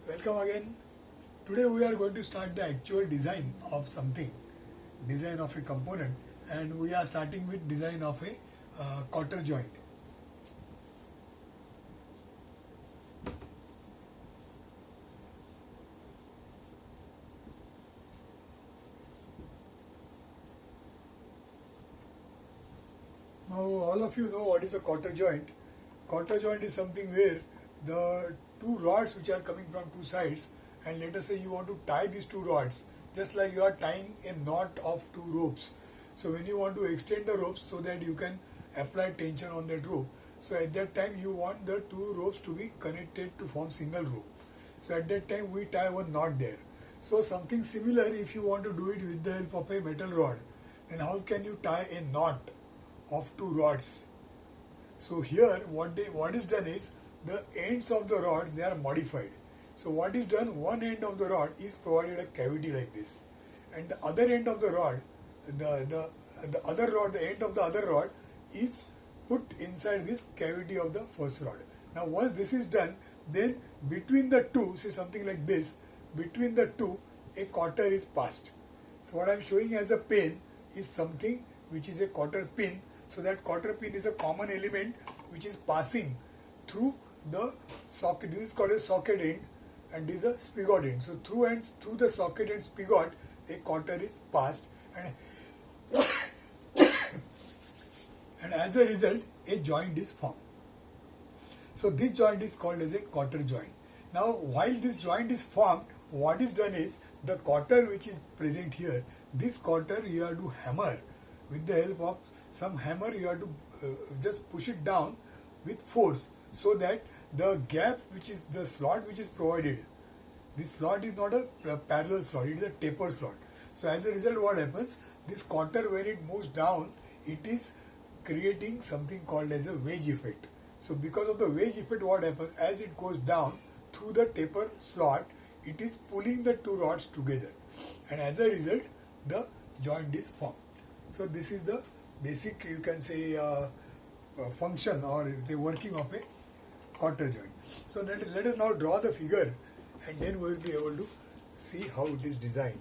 Welcome again. Today we are going to start the actual design of something, design of a component, and we are starting with design of a quarter joint. Now all of you know what is a quarter joint. Quarter joint is something where the two rods which are coming from two sides, and let us say you want to tie these two rods just like you are tying a knot of two ropes. So when you want to extend the ropes so that you can apply tension on that rope, so at that time you want the two ropes to be connected to form single rope. So at that time we tie one knot there. So something similar, if you want to do it with the help of a metal rod, then how can you tie a knot of two rods? So here what is done is the ends of the rods, they are modified. So what is done, one end of the rod is provided a cavity like this, and the other end of the rod, the other rod, the end of the other rod is put inside this cavity of the first rod. Now once this is done, then between the two, say something like this, between the two a quarter is passed. So what I am showing as a pen is something which is a quarter pin. So that quarter pin is a common element which is passing through the socket. This is called a socket end, and this is a spigot end. So through the socket and spigot, a quarter is passed, and and as a result a joint is formed. So this joint is called as a quarter joint. Now while this joint is formed, what is done is the quarter which is present here, this quarter you have to hammer with the help of some hammer. You have to just push it down with force, so that the gap, which is the slot which is provided, this slot is not a parallel slot, it is a taper slot. So as a result what happens, this quarter when it moves down, it is creating something called as a wedge effect. So because of the wedge effect, what happens, as it goes down through the taper slot, it is pulling the two rods together, and as a result the joint is formed. So this is the basic, you can say, function or the working of a quarter joint. So let us now draw the figure, and then we will be able to see how it is designed.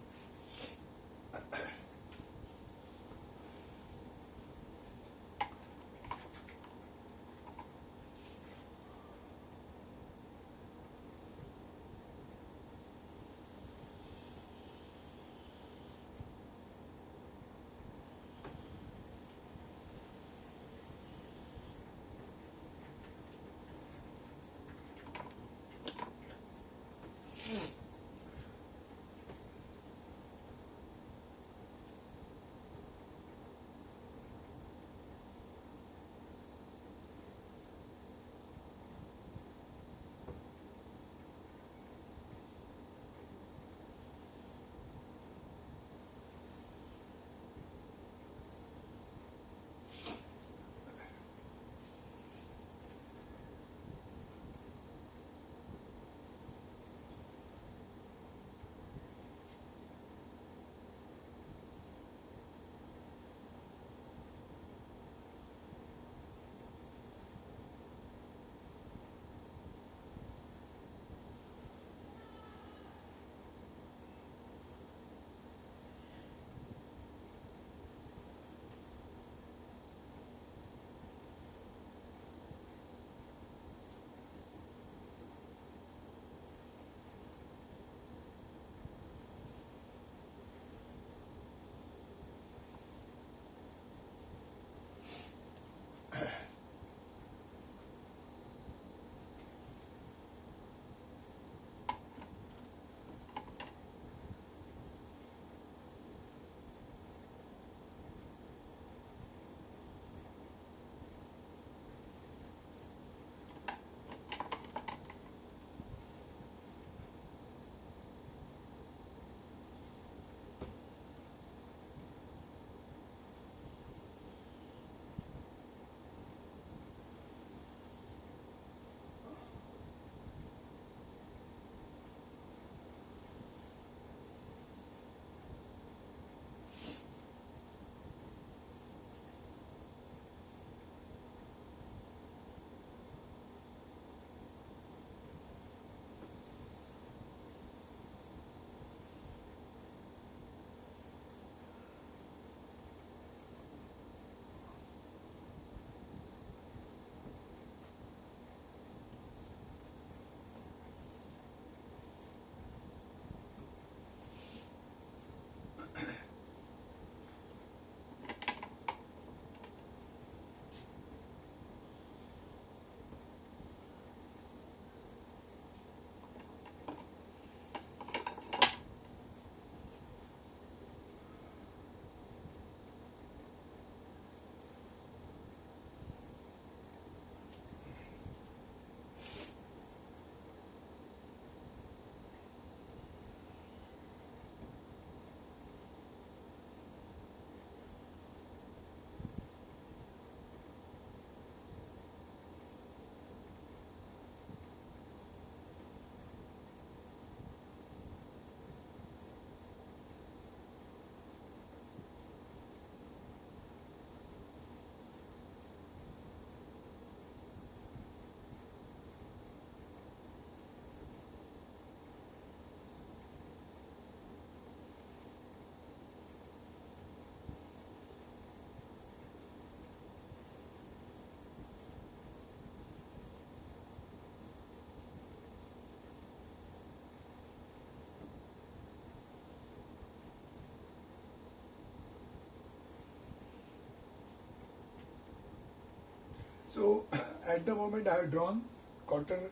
So at the moment I have drawn quarter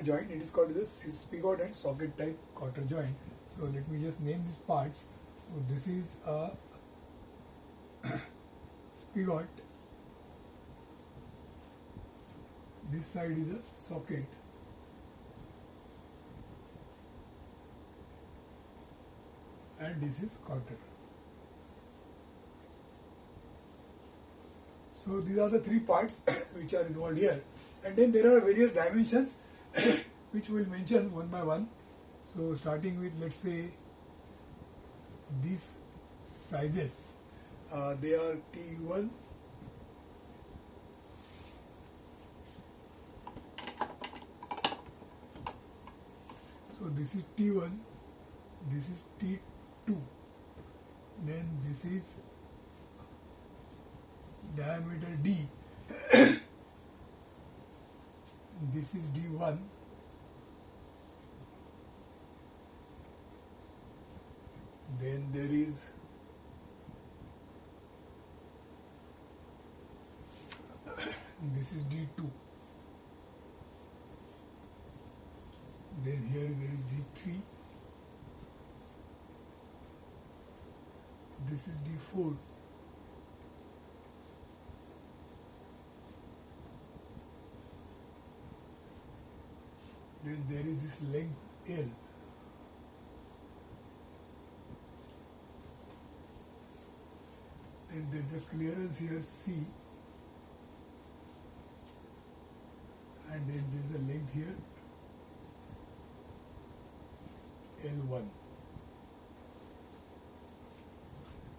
joint. It is called the spigot and socket type quarter joint. So let me just name these parts. So this is a spigot, this side is a socket, and this is quarter. So these are the three parts which are involved here, and then there are various dimensions which we will mention one by one. So starting with, let's say, these sizes, they are T1, so this is T1, this is T2, then this is diameter D, this is D1, then there is this is D2, then here there is D3, this is D4, then there is this length L, then there is a clearance here C, and then there is a length here L1.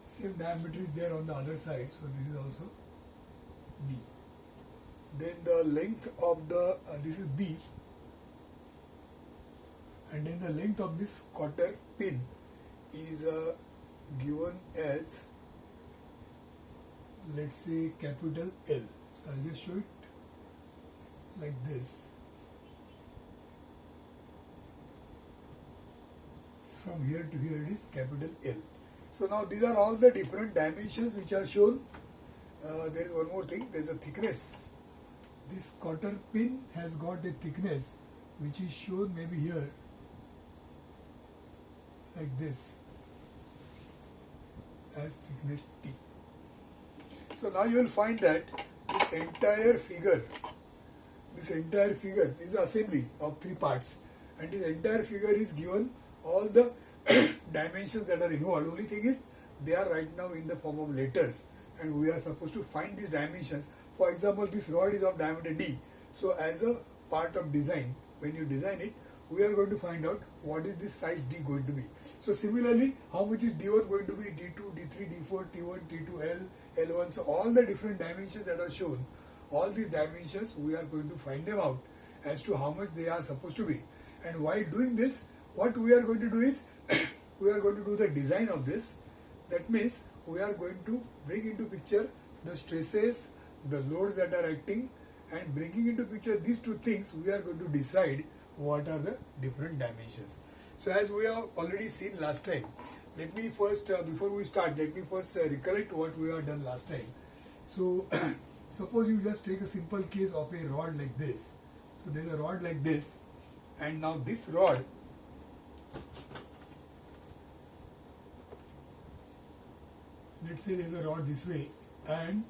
Same diameter is there on the other side, so this is also B. Then the length of the this is B, and then the length of this quarter pin is given as, let's say, capital L. So I'll just show it like this. From here to here it is capital L. So now these are all the different dimensions which are shown. There is one more thing, there is a thickness. This quarter pin has got a thickness which is shown maybe here like this as thickness T. So now you will find that this entire figure, this is assembly of three parts, and this entire figure is given all the dimensions that are involved. Only thing is they are right now in the form of letters, and we are supposed to find these dimensions. For example, this rod is of diameter D. So as a part of design, when you design it, we are going to find out what is this size D going to be. So similarly, how much is D1 going to be, D2, D3, D4, T1, T2, L, L1. So all the different dimensions that are shown, all these dimensions we are going to find them out as to how much they are supposed to be. And while doing this, what we are going to do is we are going to do the design of this. That means we are going to bring into picture the stresses, the loads that are acting, and bringing into picture these two things, we are going to decide what are the different dimensions. So as we have already seen last time, let me first, before we start, let me first recollect what we have done last time. So suppose you just take a simple case of a rod like this. So there is a rod like this, and now this rod, let's say there is a rod this way, and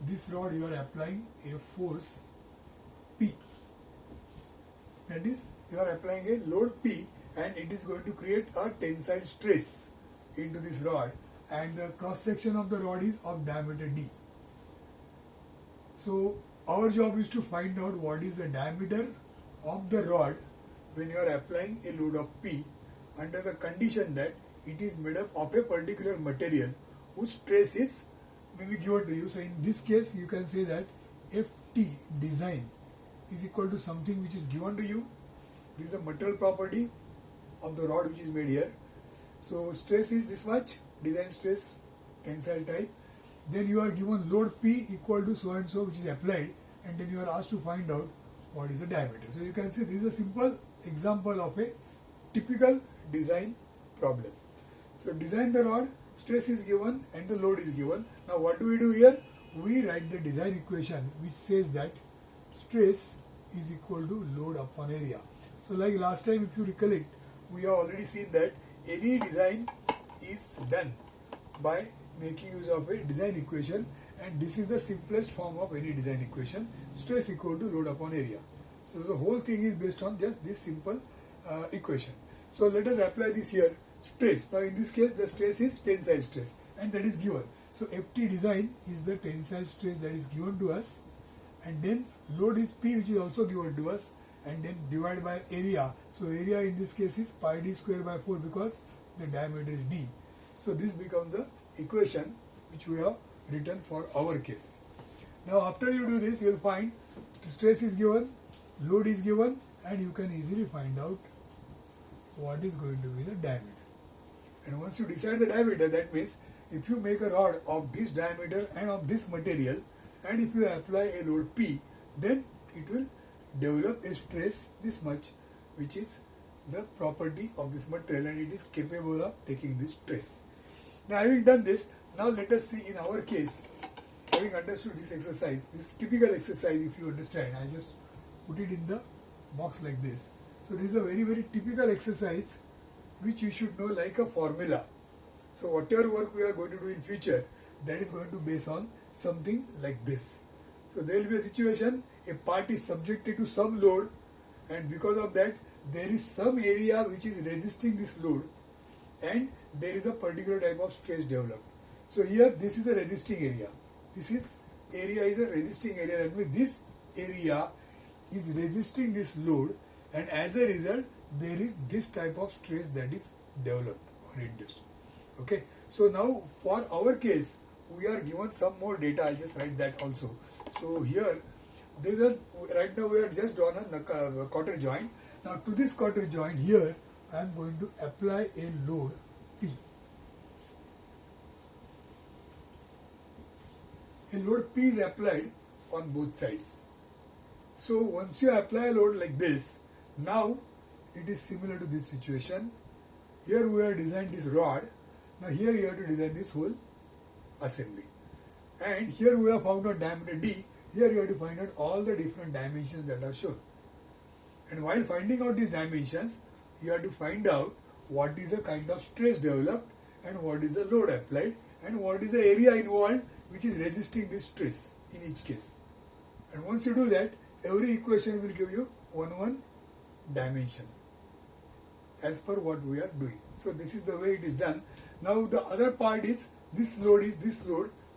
this rod you are applying a force P. That is, you are applying a load P, and it is going to create a tensile stress into this rod, and the cross section of the rod is of diameter D. So our job is to find out what is the diameter of the rod when you are applying a load of P under the condition that it is made up of a particular material whose stress is maybe given to you. So in this case you can say that Ft design is equal to something which is given to you. This is a material property of the rod which is made here. So stress is this much, design stress, tensile type. Then you are given load P equal to so and so which is applied, and then you are asked to find out what is the diameter. So you can see this is a simple example of a typical design problem. So design the rod. stress is given and the load is given. Now what do we do here? We write the design equation which says that stress is equal to load upon area. So like last time, if you recollect, we have already seen that any design is done by making use of a design equation, and this is the simplest form of any design equation, stress equal to load upon area. So the whole thing is based on just this simple equation. So let us apply this here. Stress, now in this case the stress is tensile stress and that is given. So FT design is the tensile stress that is given to us, and then load is P, which is also given to us, and then divide by area. So area in this case is pi d square by 4 because the diameter is d. So this becomes the equation which we have written for our case. Now after you do this, you will find the stress is given, load is given, and you can easily find out what is going to be the diameter. And once you decide the diameter, that means if you make a rod of this diameter and of this material, and if you apply a load P, then it will develop a stress this much, which is the property of this material, and it is capable of taking this stress. Now having done this, now let us see in our case, having understood this exercise, this typical exercise, if you understand, I just put it in the box like this. So this is a very, very typical exercise which you should know like a formula. So whatever work we are going to do in future, that is going to base on something like this. So there will be a situation, a part is subjected to some load, and because of that there is some area which is resisting this load, and there is a particular type of stress developed. So here this is a resisting area. This is area is a resisting area. That means this area is resisting this load, and as a result there is this type of stress that is developed or induced. Okay. So now for our case, we are given some more data. I'll just write that also. So here, right now we are just drawn a quarter joint. Now to this quarter joint here, I am going to apply a load P. A load P is applied on both sides. So once you apply a load like this, now it is similar to this situation. Here we have designed this rod. Now here you have to design this whole assembly. And here we have found out diameter D. Here you have to find out all the different dimensions that are shown. And while finding out these dimensions, you have to find out what is the kind of stress developed, and what is the load applied, and what is the area involved which is resisting this stress in each case. And once you do that, every equation will give you one dimension as per what we are doing. So this is the way it is done. Now the other part is this load,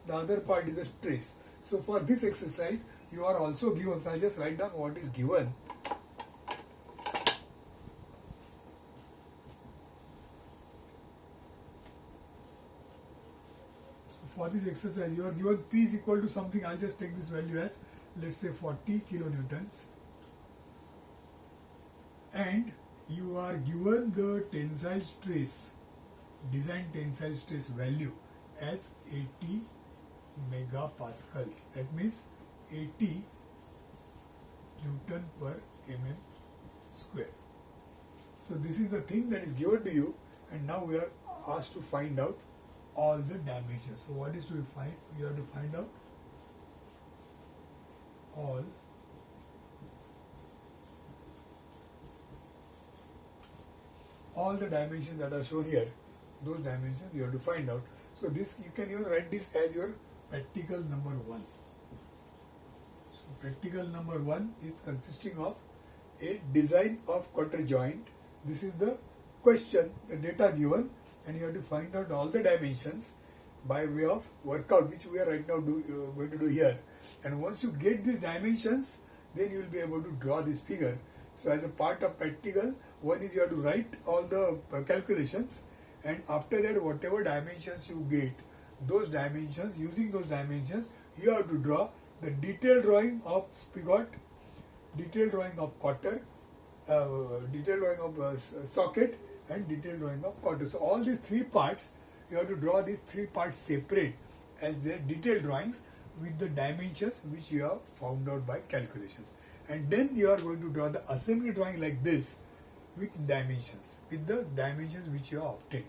the other part is the stress. So for this exercise you are also given, so I just write down what is given. So for this exercise you are given P is equal to something. I'll just take this value as, let's say, 40 kilonewtons, and you are given the tensile stress, design tensile stress value as 80 megapascals. That means 80 Newton per mm square. So this is the thing that is given to you, and now we are asked to find out all the dimensions. So what is to be find? You have to find out all the dimensions that are shown here. Those dimensions you have to find out. So this, you can even write this as your practical number 1. So practical number 1 is consisting of a design of quarter joint. This is the question, the data given, and you have to find out all the dimensions by way of workout, which we are right now going to do here. And once you get these dimensions, then you will be able to draw this figure. So as a part of practical, one is you have to write all the calculations, and after that whatever dimensions you get, those dimensions, using those dimensions, you have to draw the detailed drawing of spigot, detailed drawing of quarter, detailed drawing of socket, and detailed drawing of quarter. So all these 3 parts, you have to draw these 3 parts separate as their detailed drawings with the dimensions which you have found out by calculations. And then you are going to draw the assembly drawing like this with dimensions, with the dimensions which you have obtained.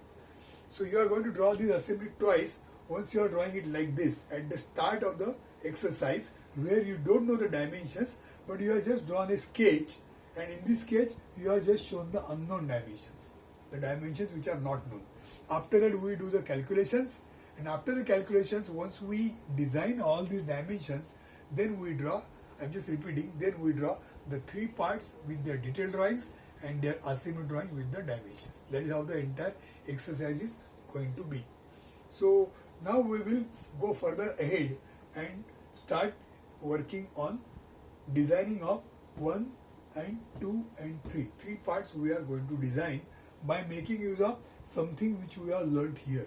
So you are going to draw this assembly twice. Once you are drawing it like this at the start of the exercise where you don't know the dimensions, but you have just drawn a sketch, and in this sketch you have just shown the unknown dimensions, the dimensions which are not known. After that we do the calculations, and after the calculations, once we design all these dimensions, then we draw, I'm just repeating, then we draw the three parts with their detailed drawings and their assembly drawing with the dimensions. That is how the entire exercise is going to be. So now we will go further ahead and start working on designing of 1 and 2 and 3. Three parts we are going to design by making use of something which we have learnt here.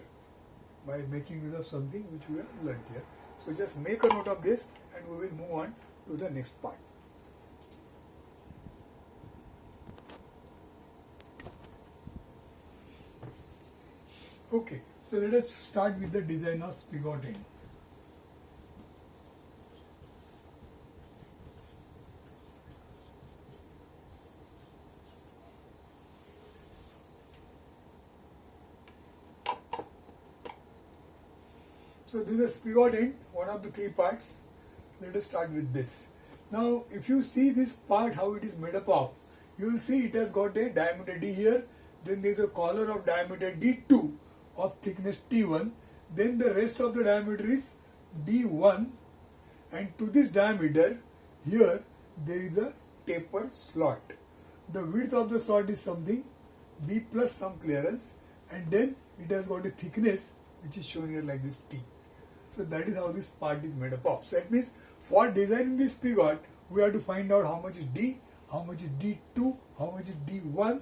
So just make a note of this and we will move on to the next part. Okay, so let us start with the design of spigot end. So this is a spigot end, one of the three parts. Let us start with this. Now if you see this part how it is made up of, you will see it has got a diameter D here, then there is a collar of diameter D2 of thickness T1, then the rest of the diameter is D1, and to this diameter here there is a taper slot. The width of the slot is something B plus some clearance, and then it has got a thickness which is shown here like this T. So that is how this part is made up of. So that means for designing this spigot, we have to find out how much is D, how much is D2, how much is D1,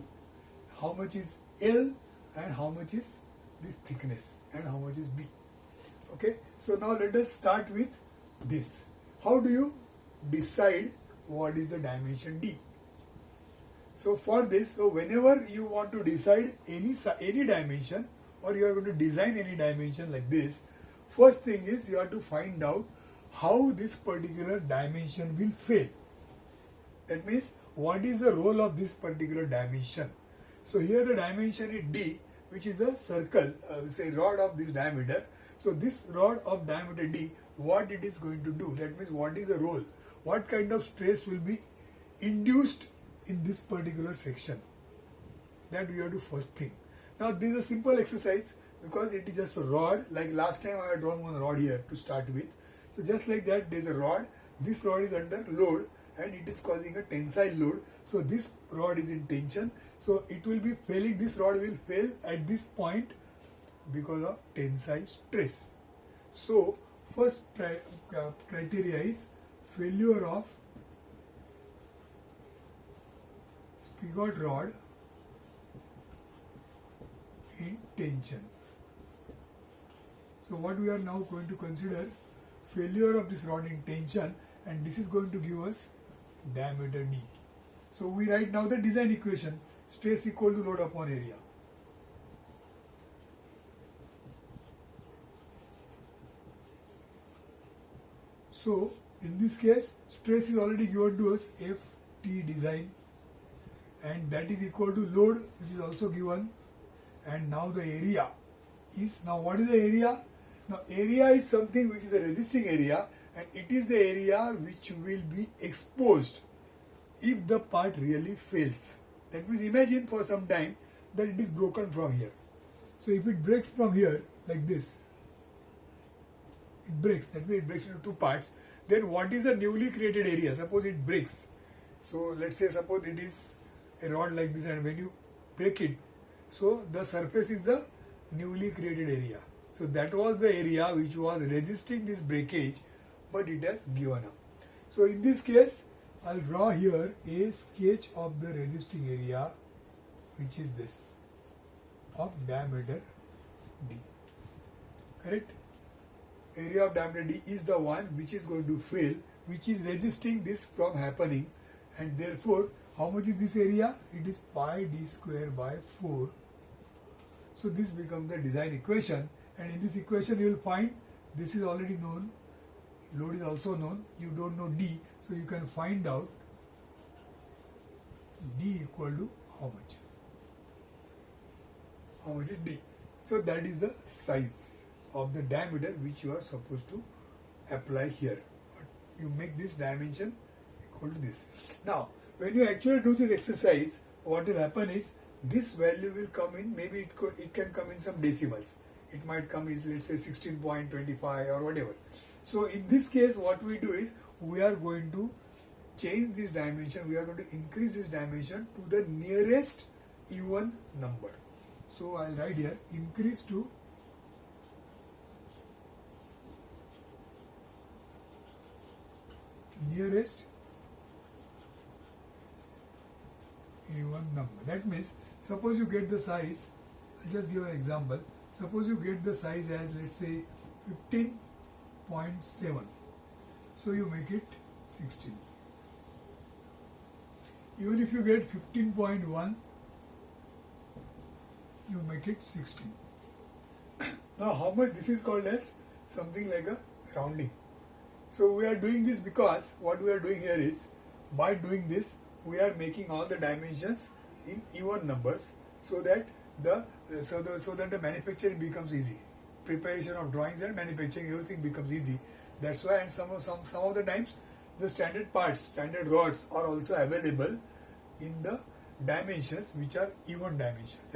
how much is L, and how much is this thickness, and how much is B. Okay, so now let us start with this. How do you decide what is the dimension D? So for this, so whenever you want to decide any dimension, or you are going to design any dimension like this, first thing is you have to find out how this particular dimension will fail. That means what is the role of this particular dimension. So here the dimension is D, which is a circle, say rod of this diameter. So this rod of diameter D, what it is going to do, that means what is the role, what kind of stress will be induced in this particular section, that we have to first think. Now this is a simple exercise because it is just a rod. Like last time I had drawn one rod here to start with. So just like that, there is a rod. This rod is under load and it is causing a tensile load. So this rod is in tension. So it will be failing. This rod will fail at this point because of tensile stress. So first criteria is failure of spigot rod in tension. So what we are now going to consider, failure of this rod in tension, and this is going to give us diameter D. So we write now the design equation, stress equal to load upon area. So in this case, stress is already given to us, Ft design, and that is equal to load, which is also given, and now the area is, now what is the area? Now area is something which is a resisting area, and it is the area which will be exposed if the part really fails. That means imagine for some time that it is broken from here. So if it breaks from here like this, it breaks, that means it breaks into two parts. Then what is the newly created area? Suppose it breaks. So let's say suppose it is a rod like this, and when you break it, so the surface is the newly created area. So that was the area which was resisting this breakage, but it has given up. So in this case, I'll draw here a sketch of the resisting area, which is this, of diameter D. Correct? Area of diameter D is the one which is going to fail, which is resisting this from happening, and therefore how much is this area? It is pi d square by 4. So this becomes the design equation, and in this equation you will find this is already known, load is also known, you don't know D, so you can find out D equal to how much? How much is D? So that is the size of the diameter which you are supposed to apply here. You make this dimension equal to this. Now, when you actually do this exercise, what will happen is this value will come in, maybe it can come in some decimals. It might come is, let's say, 16.25 or whatever. So in this case, what we do is we are going to change this dimension, we are going to increase this dimension to the nearest even number. So I'll write here increase to nearest even number. That means suppose you get the size, I'll just give an example. Suppose you get the size as, let's say, 15.7. So you make it 16. Even if you get 15.1, you make it 16. Now how much this is called as something like a rounding. So we are doing this because what we are doing here is, by doing this we are making all the dimensions in even numbers so that the manufacturing becomes easy. Preparation of drawings and manufacturing, everything becomes easy. That's why, and some of the times the standard parts, standard rods are also available in the dimensions which are even dimensions.